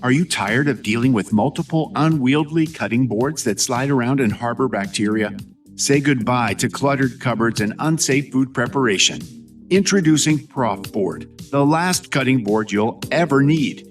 Are you tired of dealing with multiple unwieldy cutting boards that slide around and harbor bacteria? Say goodbye to cluttered cupboards and unsafe food preparation. Introducing Prof Board, the last cutting board you'll ever need.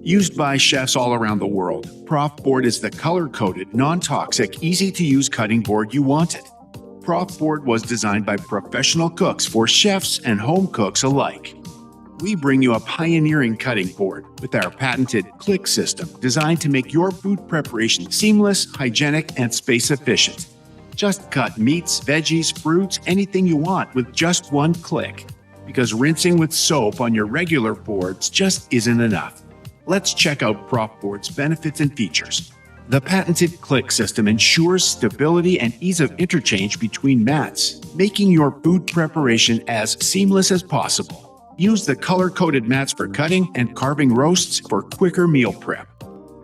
Used by chefs all around the world, Prof Board is the color-coded, non-toxic, easy-to-use cutting board you wanted. Prof Board was designed by professional cooks for chefs and home cooks alike. We bring you a pioneering cutting board with our patented click system designed to make your food preparation seamless, hygienic, and space-efficient. Just cut meats, veggies, fruits, anything you want with just one click. Because rinsing with soap on your regular boards just isn't enough. Let's check out Prof Board's benefits and features. The patented click system ensures stability and ease of interchange between mats, making your food preparation as seamless as possible. Use the color-coded mats for cutting and carving roasts for quicker meal prep.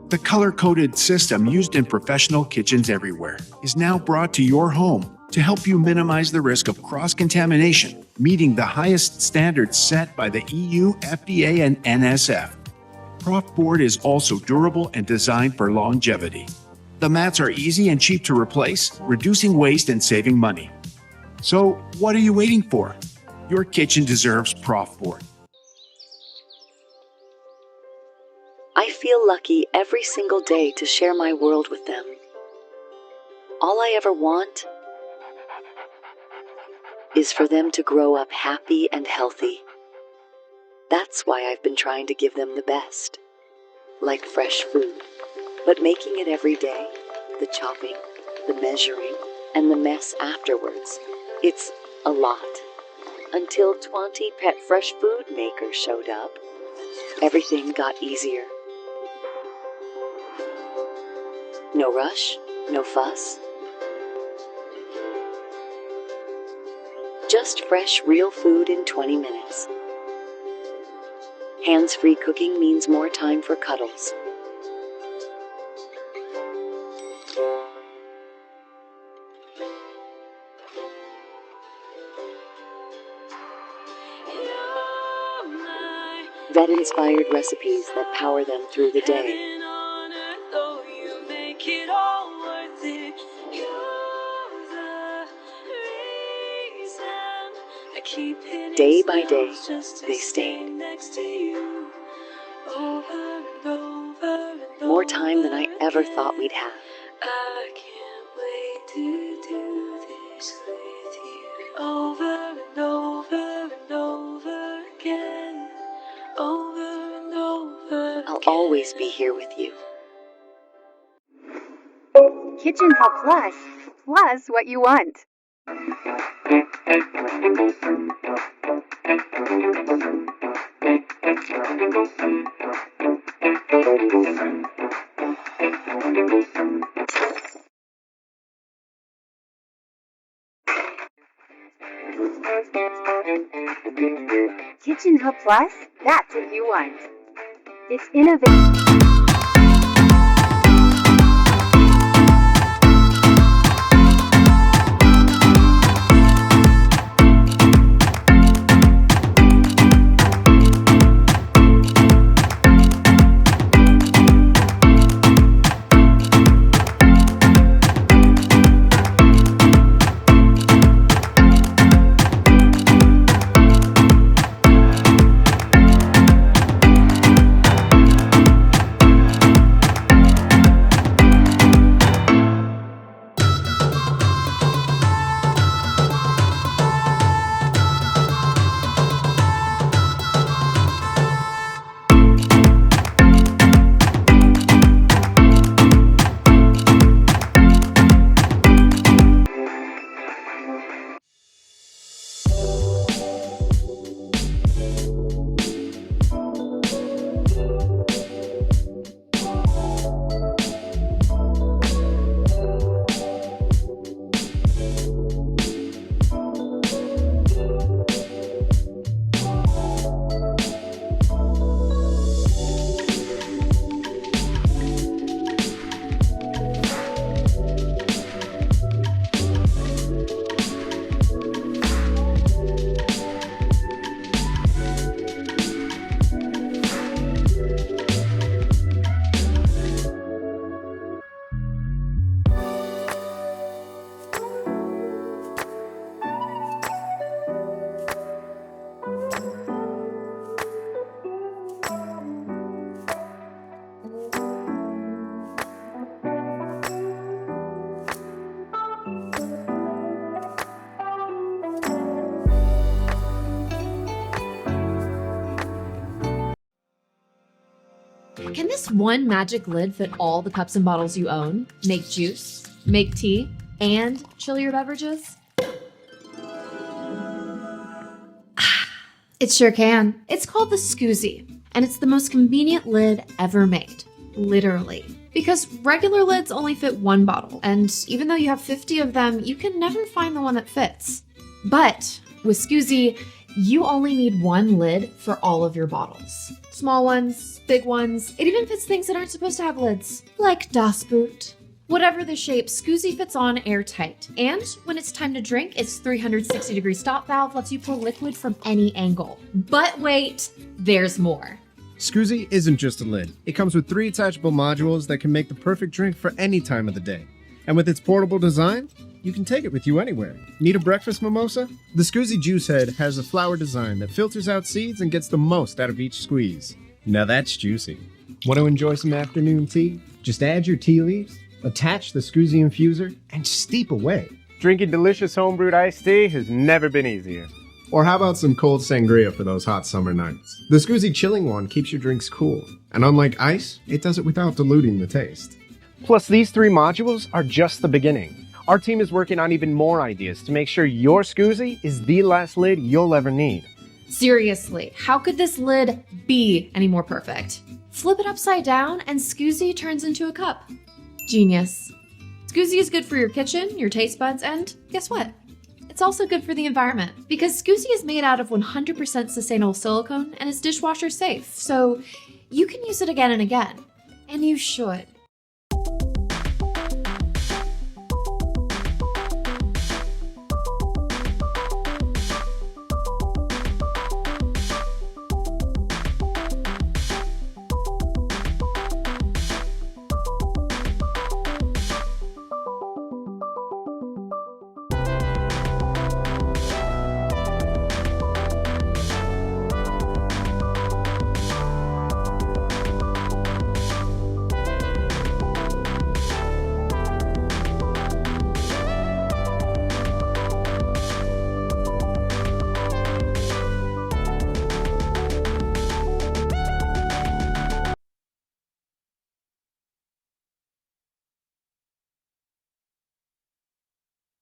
The color-coded system used in professional kitchens everywhere is now brought to your home to help you minimize the risk of cross-contamination, meeting the highest standards set by the EU, FDA, and NSF. Prof Board is also durable and designed for longevity. The mats are easy and cheap to replace, reducing waste and saving money. So, what are you waiting for? Your kitchen deserves Prof Board. I feel lucky every single day to share my world with them. All I ever want is for them to grow up happy and healthy. That's why I've been trying to give them the best. Like fresh food, but making it every day. The chopping, the measuring, and the mess afterwards. It's a lot. Until 20 Pet Fresh Food Makers showed up, everything got easier. No rush, no fuss. Just fresh, real food in 20 minutes. Hands-free cooking means more time for cuddles. Vet-inspired recipes that power them through the day. Day by day, they stayed. More time than I ever thought we'd have. I can't wait to do this with you over and over and over again. Over and over I'll always be here with you. Kitchen Hub Plus, plus what you want. Kitchen Hub Plus, that's what you want. It's innovative. Can this one magic lid fit all the cups and bottles you own, make juice, make tea, and chill your beverages? It sure can. It's called the Scoozy, and it's the most convenient lid ever made. Literally. Because regular lids only fit one bottle, and even though you have 50 of them, you can never find the one that fits. But with Scoozy, you only need one lid for all of your bottles. Small ones, big ones, it even fits things that aren't supposed to have lids, like Das Boot. Whatever the shape, Scoozy fits on airtight. And when it's time to drink, its 360-degree stop valve lets you pour liquid from any angle. But wait, there's more. Scoozy isn't just a lid. It comes with 3 attachable modules that can make the perfect drink for any time of the day. And with its portable design, you can take it with you anywhere. Need a breakfast mimosa? The Scoozy Juice Head has a flower design that filters out seeds and gets the most out of each squeeze. Now that's juicy. Want to enjoy some afternoon tea? Just add your tea leaves, attach the Scoozy infuser, and steep away. Drinking delicious homebrewed iced tea has never been easier. Or how about some cold sangria for those hot summer nights? The Scoozy Chilling One keeps your drinks cool, and unlike ice, it does it without diluting the taste. Plus, these 3 modules are just the beginning. Our team is working on even more ideas to make sure your Scoozy is the last lid you'll ever need. Seriously, how could this lid be any more perfect? Flip it upside down and Scoozy turns into a cup. Genius. Scoozy is good for your kitchen, your taste buds, and guess what? It's also good for the environment because Scoozy is made out of 100% sustainable silicone and is dishwasher safe, so you can use it again and again. And you should.